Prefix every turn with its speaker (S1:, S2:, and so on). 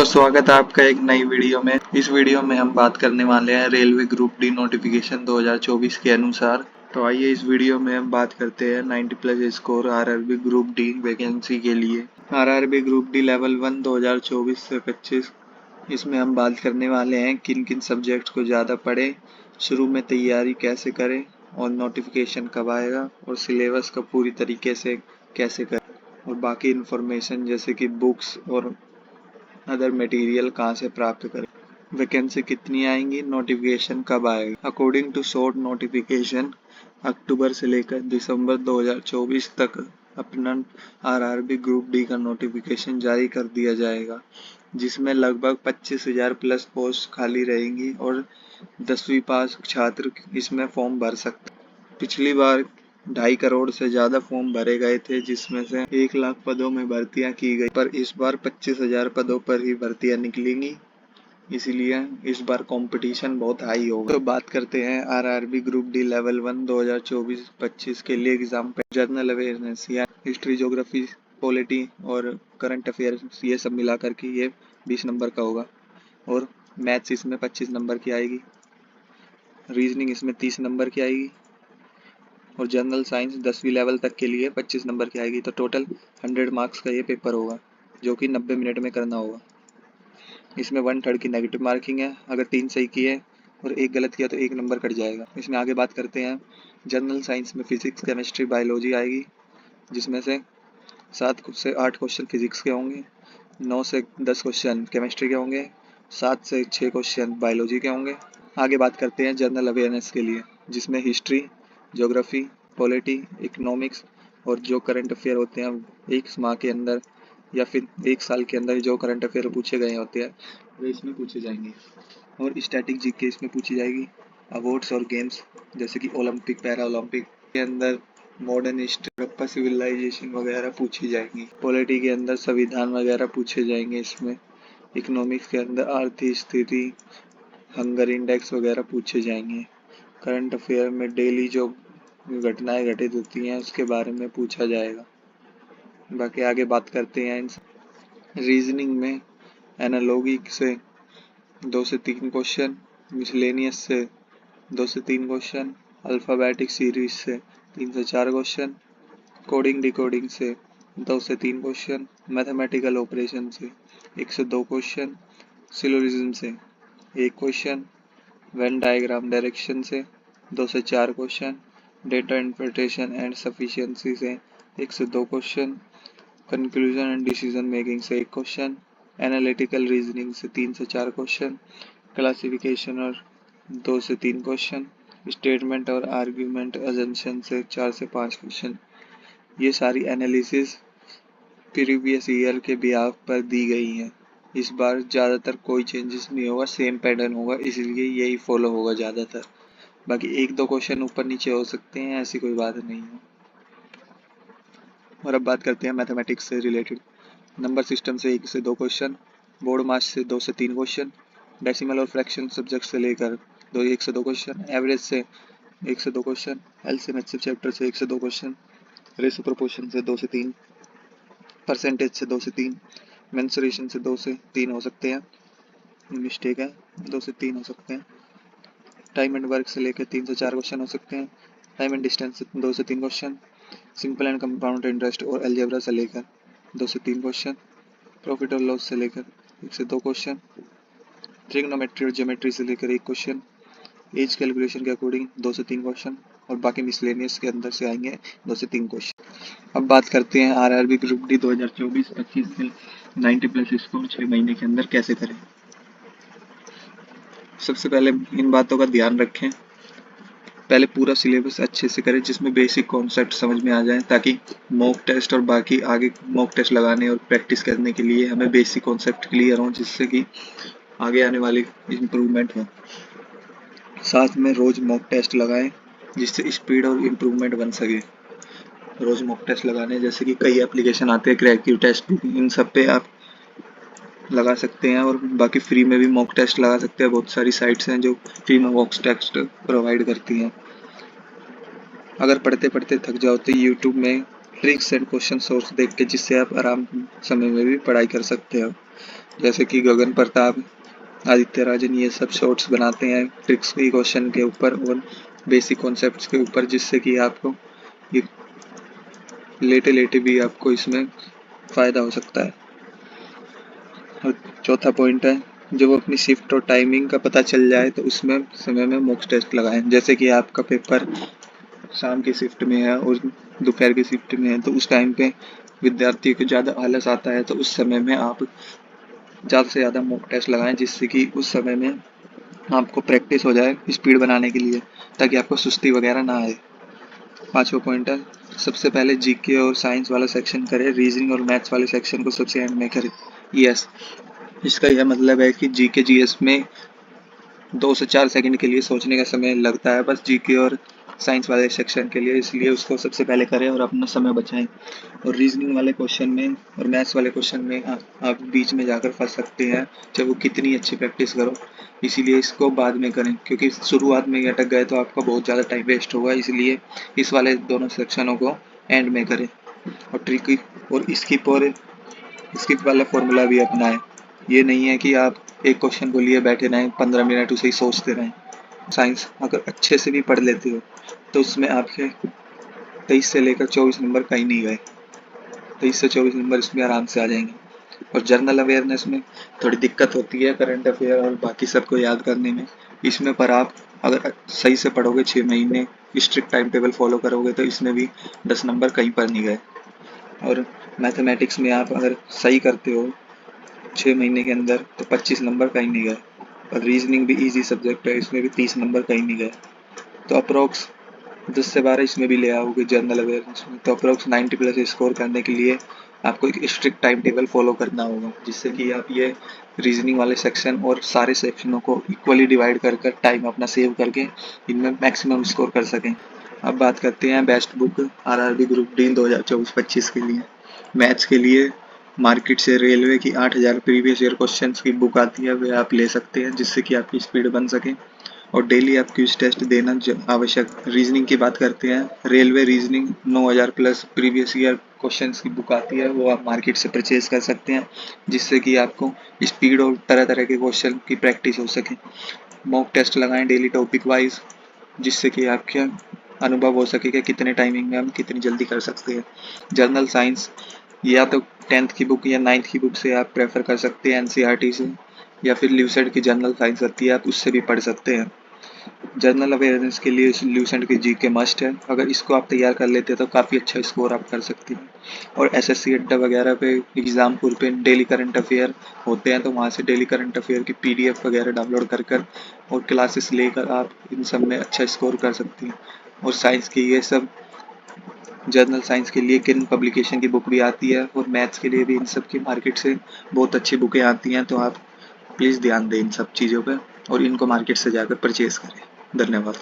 S1: स्वागत है आपका एक नई वीडियो में। इस वीडियो में हम बात करने वाले हैं रेलवे ग्रुप डी नोटिफिकेशन 2024 के अनुसार। तो आइए इस वीडियो में हम बात करते हैं 90+ score RRB group D vacancy के लिए। आरआरबी ग्रुप डी लेवल 1 2024 से 25। इसमें हम बात करने वाले हैं किन किन सब्जेक्ट को ज़्यादा पढ़ें, शुरू में तैयारी कैसे करें और नोटिफिकेशन कब आएगा और सिलेबस का पूरी तरीके से कैसे करें और बाकी इन्फॉर्मेशन जैसे कि बुक्स और अदर मटेरियल कहाँ से प्राप्त करें, वैकेंसी कितनी आएंगी, नोटिफिकेशन कब आएगा। अकॉर्डिंग टू शॉर्ट नोटिफिकेशन अक्टूबर से लेकर दिसंबर 2024 तक अपना आरआरबी ग्रुप डी का नोटिफिकेशन जारी कर दिया जाएगा, जिसमें लगभग 25,000 प्लस पोस्ट खाली रहेंगी और 10वीं पास छात्र इसमें फॉर्म भर सकते हैं। पिछली बार 2.5 करोड़ से ज़्यादा फॉर्म भरे गए थे, जिसमें से 1 लाख पदों में भर्तियां की गई, पर इस बार 25,000 पदों पर ही भर्तियां निकलेंगी, इसलिए इस बार कंपटीशन बहुत हाई होगा। तो बात करते हैं आरआरबी ग्रुप डी लेवल 1 2024-25 के लिए एग्जाम पे जनरल अवेयरनेस या हिस्ट्री, ज्योग्राफी, पॉलिटी और करंट अफेयर्स ये सब मिला करके ये 20 नंबर का होगा और मैथ्स इसमें 25 नंबर की आएगी, रीजनिंग इसमें 30 नंबर की आएगी और जनरल साइंस 10वीं लेवल तक के लिए 25 नंबर की आएगी। तो टोटल 100 मार्क्स का ये पेपर होगा जो कि 90 मिनट में करना होगा। इसमें 1/3 की नेगेटिव मार्किंग है, अगर 3 सही किए और 1 गलत किया तो 1 नंबर कट जाएगा। इसमें आगे बात करते हैं जनरल साइंस में फिजिक्स, केमिस्ट्री, बायोलॉजी आएगी, जिसमें से 7 से 8 क्वेश्चन फिजिक्स के होंगे, 9 से 10 क्वेश्चन केमिस्ट्री के होंगे, 7 से 6 क्वेश्चन बायोलॉजी के होंगे। आगे बात करते हैं जनरल अवेयरनेस के लिए, जिसमें हिस्ट्री, ज्योग्राफी, पॉलिटी, इकोनॉमिक्स और जो करंट अफेयर होते हैं एक माह के अंदर या फिर 1 साल के अंदर जो करंट अफेयर पूछे गए होते हैं वे इसमें पूछे जाएंगे। और स्टैटिक जीके इसमें पूछी जाएगी। अवार्ड्स और गेम्स जैसे कि ओलंपिक, पैरा ओलंपिक के अंदर मॉडर्न हिस्ट्री, हड़प्पा सिविलाइजेशन वगैरह पूछी जाएंगी। पॉलिटी के अंदर संविधान वगैरह पूछे जाएंगे इसमें। इकोनॉमिक्स के अंदर आर्थिक स्थिति, हंगर इंडेक्स वगैरह पूछे जाएंगे। करंट अफेयर में डेली जो घटनाएं घटित होती हैं उसके बारे में पूछा जाएगा। बाकी आगे बात करते हैं रीजनिंग में एनालॉगी से 2 से 3 क्वेश्चन, मिसलेनियस से 2 से 3 क्वेश्चन, अल्फ़ाबेटिक सीरीज से 3 से 4 क्वेश्चन, कोडिंग डिकोडिंग से 2 से 3 क्वेश्चन, मैथमेटिकल ऑपरेशन से 1 से 2 क्वेश्चन, सिलोजिज्म से 1 क्वेश्चन, वेन डायग्राम डायरेक्शन से 2 से 4 question, data interpretation and sufficiency से 1 से 2 question, conclusion and decision making से 1 क्वेश्चन, एनालिटिकल रीजनिंग से 3 से 4 क्वेश्चन, क्लासिफिकेशन और 2 से 3 क्वेश्चन, स्टेटमेंट और आर्ग्यूमेंट अजम्पशन से 4 से 5 क्वेश्चन। ये सारी एनालिसिस प्रीवियस ईयर के बिहाफ पर दी गई हैं। इस बार ज़्यादातर कोई चेंजेस नहीं होगा, सेम पैटर्न होगा, इसलिए यही फॉलो होगा ज़्यादातर। बाकी 1-2 क्वेश्चन ऊपर नीचे हो सकते हैं, ऐसी कोई बात नहीं है। और अब बात करते हैं मैथमेटिक्स से रिलेटेड। नंबर सिस्टम से 1 से 2 क्वेश्चन, बोर्ड मास से 2 से 3 क्वेश्चन, डेसिमल और फ्रैक्शन सब्जेक्ट से लेकर 1 से 2 क्वेश्चन, एवरेज से 1 से 2 क्वेश्चन, एलसीएम एचसीएफ चैप्टर से 1 से 2 क्वेश्चन, रेशो प्रोपोर्शन से 2 से 3, परसेंटेज से 2 से 3, मेंसुरेशन से 2 से 3 हो सकते हैं, मिस्टेक है, 2 से 3 हो सकते हैं। टाइम एंड वर्क से लेकर 3 से 4 क्वेश्चन हो सकते हैं। टाइम एंड डिस्टेंस से 2 से 3 question, simple and compound interest और अलजेब्रा से लेकर 2 से 3 क्वेश्चन, प्रॉफिट और लॉस से लेकर 1 से 2 क्वेश्चन, ट्रिग्नोमेट्री और ज्योमेट्री से लेकर 1 क्वेश्चन, एज कैलकुलेशन के अकॉर्डिंग 2 से 3 क्वेश्चन और बाकी मिसलेनियस के अंदर से आएंगे 2 से 3 क्वेश्चन। अब बात करते हैं आरआरबी ग्रुप डी 2024-25 के 90+ स्कोर 6 महीने के अंदर कैसे करें। सबसे पहले इन बातों का ध्यान रखें, पहले पूरा सिलेबस अच्छे से करें जिसमें बेसिक कॉन्सेप्ट समझ में आ जाए, ताकि मॉक टेस्ट और बाकी आगे मॉक टेस्ट लगाने और प्रैक्टिस करने के लिए हमें बेसिक कॉन्सेप्ट क्लियर हो, जिससे कि आगे आने वाली इम्प्रूवमेंट हो। साथ में रोज मॉक टेस्ट लगाएं जिससे स्पीड और इम्प्रूवमेंट बन सके। रोज मॉक टेस्ट लगाने जैसे कि कई एप्लीकेशन आते हैं, क्रैकिव टेस्ट, इन सब पे आप लगा सकते हैं और बाकी फ्री में भी मॉक टेस्ट लगा सकते हैं। बहुत सारी साइट्स हैं जो फ्री में मॉक टेस्ट प्रोवाइड करती हैं। अगर पढ़ते पढ़ते थक जाओ तो यूट्यूब में ट्रिक्स एंड क्वेश्चन सोर्स देख के जिससे आप आराम समय में भी पढ़ाई कर सकते हो। जैसे कि गगन प्रताप, आदित्य राजन, ये सब शॉर्ट्स बनाते हैं ट्रिक्स की क्वेश्चन के ऊपर और बेसिक कॉन्सेप्ट्स के ऊपर, जिससे कि आपको ये लेटे लेटे भी आपको इसमें फ़ायदा हो सकता है। और चौथा पॉइंट है, जब अपनी शिफ्ट और टाइमिंग का पता चल जाए तो उसमें समय में मॉक टेस्ट लगाएं। जैसे कि आपका पेपर शाम की शिफ्ट में है और दोपहर की शिफ्ट में है, तो उस टाइम पे विद्यार्थियों को ज़्यादा आलस आता है, तो उस समय में आप ज़्यादा से ज़्यादा मॉक टेस्ट लगाएं, जिससे कि उस समय में आपको प्रैक्टिस हो जाए स्पीड बनाने के लिए, ताकि आपको सुस्ती वगैरह ना आए। पांचवा पॉइंट है, सबसे पहले जीके और साइंस वाला सेक्शन करें, रीजनिंग और मैथ्स वाले सेक्शन को सबसे एंड में करें। यस, इसका यह मतलब है कि जीके जीएस में 2 से 4 सेकंड के लिए सोचने का समय लगता है बस जीके और साइंस वाले सेक्शन के लिए, इसलिए उसको सबसे पहले करें और अपना समय बचाएं। और रीजनिंग वाले क्वेश्चन में और मैथ्स वाले क्वेश्चन में आप बीच में जाकर फंस सकते हैं, चाहे वो कितनी अच्छी प्रैक्टिस करो। इसीलिए इसको बाद में करें, क्योंकि शुरुआत में अटक गए तो आपका बहुत ज़्यादा टाइम वेस्ट होगा, इसलिए इस वाले दोनों सेक्शनों को एंड में करें। और ट्रिक और स्किप वाला फॉर्मूला भी अपनाएं। ये नहीं है कि आप एक क्वेश्चन को लिए बैठे रहें 15 मिनट उसे ही सोचते रहें। साइंस अगर अच्छे से भी पढ़ लेते हो तो उसमें आपके 23 से लेकर 24 नंबर कहीं नहीं गए, 23 से 24 नंबर इसमें आराम से आ जाएंगे। और जनरल अवेयरनेस में थोड़ी दिक्कत होती है करंट अफेयर और बाकी सबको याद करने में, इसमें पर आप अगर सही से पढ़ोगे 6 महीने स्ट्रिक्ट टाइम टेबल फॉलो करोगे तो इसमें भी 10 नंबर कहीं पर नहीं गए। और मैथमेटिक्स में आप अगर सही करते हो 6 महीने के अंदर तो 25 नंबर कहीं नहीं गए। और रीजनिंग भी इजी सब्जेक्ट है, इसमें भी 30 नंबर कहीं नहीं गए। तो अप्रोक्स 10 से 12 इसमें भी ले आओगे जनरल अवेयरनेस में, तो अप्रोक्स 90 प्लस स्कोर करने के लिए आपको एक स्ट्रिक्ट टाइम टेबल फॉलो करना होगा, जिससे कि आप ये रीजनिंग वाले सेक्शन और सारे सेक्शनों को इक्वली डिवाइड कर कर टाइम अपना सेव करके इनमें मैक्सिमम स्कोर कर सकें। अब बात करते हैं best book RRB group D 2024-25 के लिए। मैथ्स के लिए मार्केट से रेलवे की 8000 प्रीवियस ईयर क्वेश्चंस की बुक आती है, वे आप ले सकते हैं, जिससे कि आपकी स्पीड बन सके और डेली आप क्विज टेस्ट देना आवश्यक। रीजनिंग की बात करते हैं, railway reasoning 9000 plus previous year questions की बुक आती है, वो आप मार्केट से परचेज कर सकते हैं, जिससे कि आपको स्पीड और तरह तरह के क्वेश्चन की प्रैक्टिस हो सके। मॉक टेस्ट लगाएं डेली टॉपिक वाइज, जिससे कि आपके अनुभव हो सके कि कितने टाइमिंग में हम कितनी जल्दी कर सकते हैं। जर्नल साइंस या तो 10th की बुक या 9th की बुक से आप प्रेफर कर सकते हैं एनसीईआरटी से, या फिर ल्यूसेंट की जर्नल साइंस आती है आप उससे भी पढ़ सकते हैं। जनरल अवेयरनेस के लिए ल्यूसेंट की जीके मस्ट है, अगर इसको आप तैयार कर लेते हैं तो काफ़ी अच्छा स्कोर आप कर सकते हैं। और एसएससी अड्डा वगैरह पे एग्जामपुर पे डेली करंट अफेयर होते हैं, तो वहाँ से डेली करंट अफेयर की पीडीएफ वगैरह डाउनलोड कर कर और क्लासेस लेकर आप इन सब में अच्छा स्कोर कर सकते हैं। और साइंस की ये सब जर्नल साइंस के लिए किन पब्लिकेशन की बुक भी आती है, और मैथ्स के लिए भी इन सब की मार्केट से बहुत अच्छी बुकें आती हैं, तो आप प्लीज़ ध्यान दें इन सब चीज़ों पर और इनको मार्केट से जाकर परचेज़ करें। धन्यवाद।